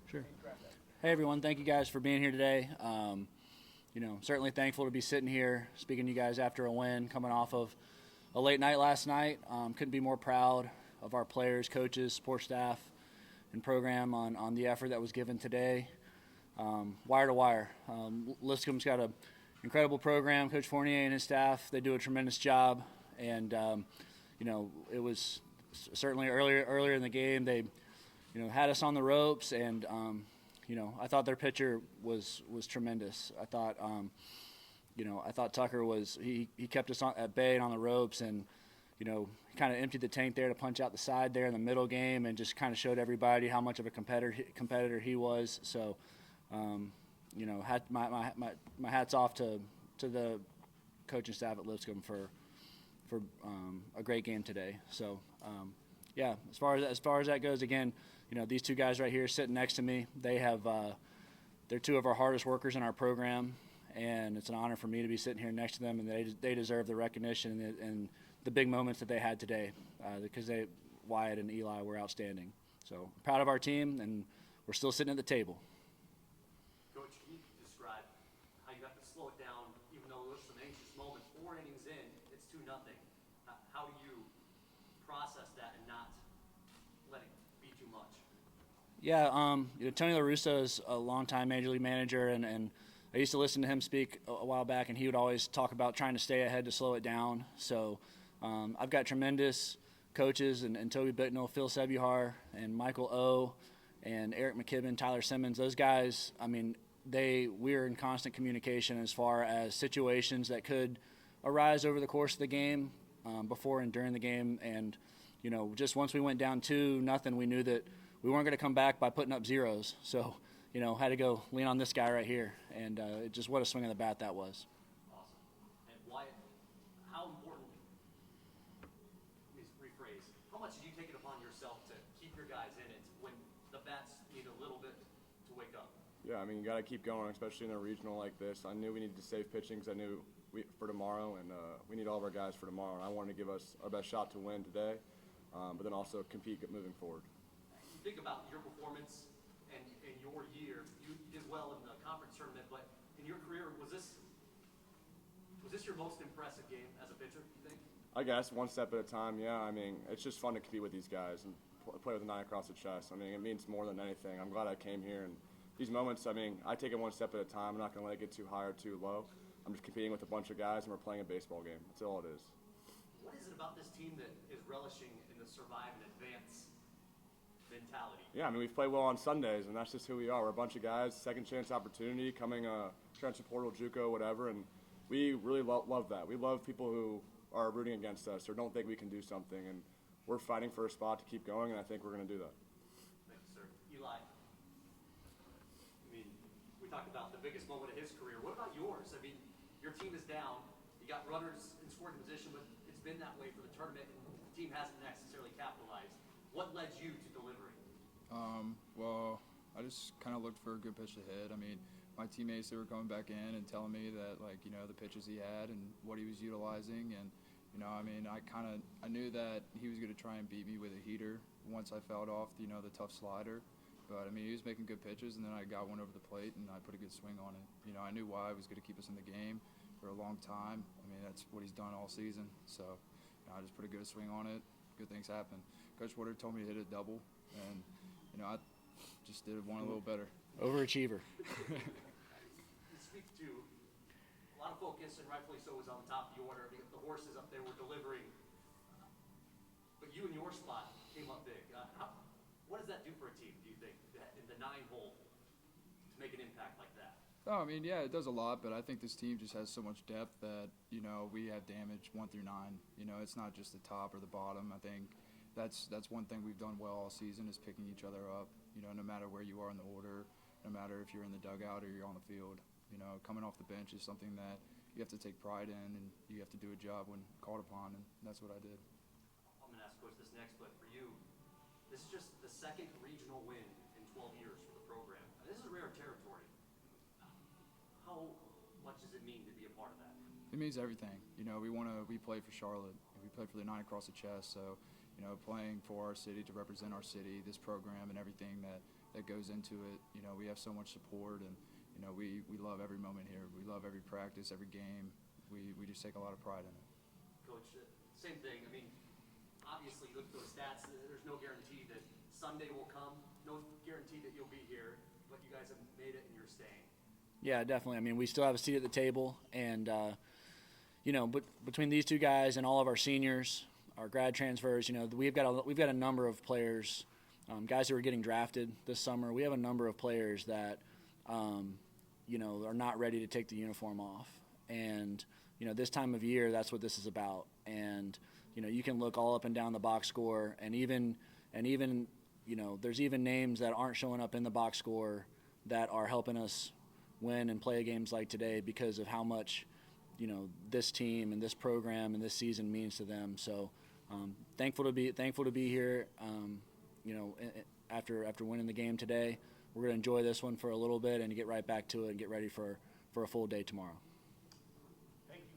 Sure. Hey, everyone. Thank you guys for being here today. Certainly thankful to be sitting here speaking to you guys after a win, coming off of a late night last night. Couldn't be more proud of our players, coaches, support staff, and program on the effort that was given today. Wire to wire. Lipscomb's got an incredible program. Coach Fournier and his staff, they do a tremendous job. And, it was certainly earlier in the game, they had us on the ropes, and I thought their pitcher was tremendous. I thought Tucker he kept us at bay and on the ropes, and kind of emptied the tank there to punch out the side there in the middle game, and just kind of showed everybody how much of a competitor he was. So, my hats off to the coaching staff at Lipscomb for a great game today. So, as far as that goes, again, these two guys right here sitting next to me, they're two of our hardest workers in our program, and it's an honor for me to be sitting here next to them, and they deserve the recognition and the big moments that they had today, because Wyatt and Eli were outstanding. So proud of our team, and we're still sitting at the table. Coach, can you describe how you got to slow it down, even though there was some anxious moments? 4 innings in, it's 2-0. How do you process that and not let it be too much? Yeah, Tony La Russa is a longtime Major League manager, and I used to listen to him speak a while back, and he would always talk about trying to stay ahead to slow it down. So I've got tremendous coaches, and Toby Bicknell, Phil Sebuhar, and Michael O., and Eric McKibben, Tyler Simmons. Those guys, we're in constant communication as far as situations that could arise over the course of the game, before and during the game. And, just once we went down 2-0, we knew that we weren't going to come back by putting up zeros. So, had to go lean on this guy right here. And just what a swing of the bat that was. Awesome. And Wyatt, how important, let me rephrase, how much did you take it upon yourself to keep your guys in it when the bats need a little bit to wake up? Yeah, you got to keep going, especially in a regional like this. I knew we needed to save pitching because I knew for tomorrow, and we need all of our guys for tomorrow. And I wanted to give us our best shot to win today, but then also compete moving forward. You think about your performance and in your year, you did well in the conference tournament, but in your career, was this your most impressive game as a pitcher, you think? I guess one step at a time, yeah. It's just fun to compete with these guys and play with a 9 across the chest. It means more than anything. I'm glad I came here, and these moments, I take it one step at a time. I'm not going to let it get too high or too low. I'm just competing with a bunch of guys, and we're playing a baseball game. That's all it is. What is it about this team that is relishing in the survive and advance mentality? Yeah, we've played well on Sundays, and that's just who we are. We're a bunch of guys, second chance opportunity, coming transfer portal, JUCO, whatever, and we really love that. We love people who are rooting against us or don't think we can do something, and we're fighting for a spot to keep going, and I think we're going to do that. Thank you, sir. Eli, we talked about the biggest moment of his career. What about yours? Your team is down. You got runners in scoring position, but it's been that way for the tournament, and the team hasn't necessarily capitalized. What led you to delivering? Well, I just kind of looked for a good pitch to hit. My teammates, they were coming back in and telling me that, the pitches he had and what he was utilizing. And, I knew that he was going to try and beat me with a heater once I fouled off, the tough slider. But, he was making good pitches, and then I got one over the plate, and I put a good swing on it. I knew why was going to keep us in the game for a long time. That's what he's done all season. So, I just put a good swing on it. Good things happen. Coach Woodard told me to hit a double, and, I just did one a little better. Overachiever. You speak to a lot of focus, and rightfully so, was on the top of the order. The horses up there were delivering. But you in your spot came up big. What does that do for a team, do you think, in the 9-hole to make an impact like that? Oh, yeah, it does a lot, but I think this team just has so much depth that, we have damage 1 through 9. It's not just the top or the bottom. I think that's one thing we've done well all season is picking each other up, no matter where you are in the order, no matter if you're in the dugout or you're on the field. Coming off the bench is something that you have to take pride in, and you have to do a job when called upon, and that's what I did. I'm going to ask Coach this next, but for you, this is just the second regional win in 12 years for the program. This is rare territory. How much does it mean to be a part of that? It means everything. We play for Charlotte. We play for the 9 across the chest. So, you know, playing for our city, to represent our city, this program and everything that goes into it. You know, we have so much support, and, you know, we love every moment here. We love every practice, every game. We just take a lot of pride in it. Coach, same thing. I mean, obviously, look at those stats. There's no guarantee that Sunday will come. No guarantee that you'll be here, but you guys have made it and you're staying. Yeah, definitely. I mean, we still have a seat at the table, and you know, but between these two guys and all of our seniors, our grad transfers, you know, we've got a number of players, guys who are getting drafted this summer. We have a number of players that, you know, are not ready to take the uniform off, and you know, this time of year, that's what this is about. And you know, you can look all up and down the box score, and even you know, there's even names that aren't showing up in the box score that are helping us win and play games like today because of how much, you know, this team and this program and this season means to them. So thankful to be here. You know, after winning the game today, we're going to enjoy this one for a little bit and get right back to it and get ready for a full day tomorrow.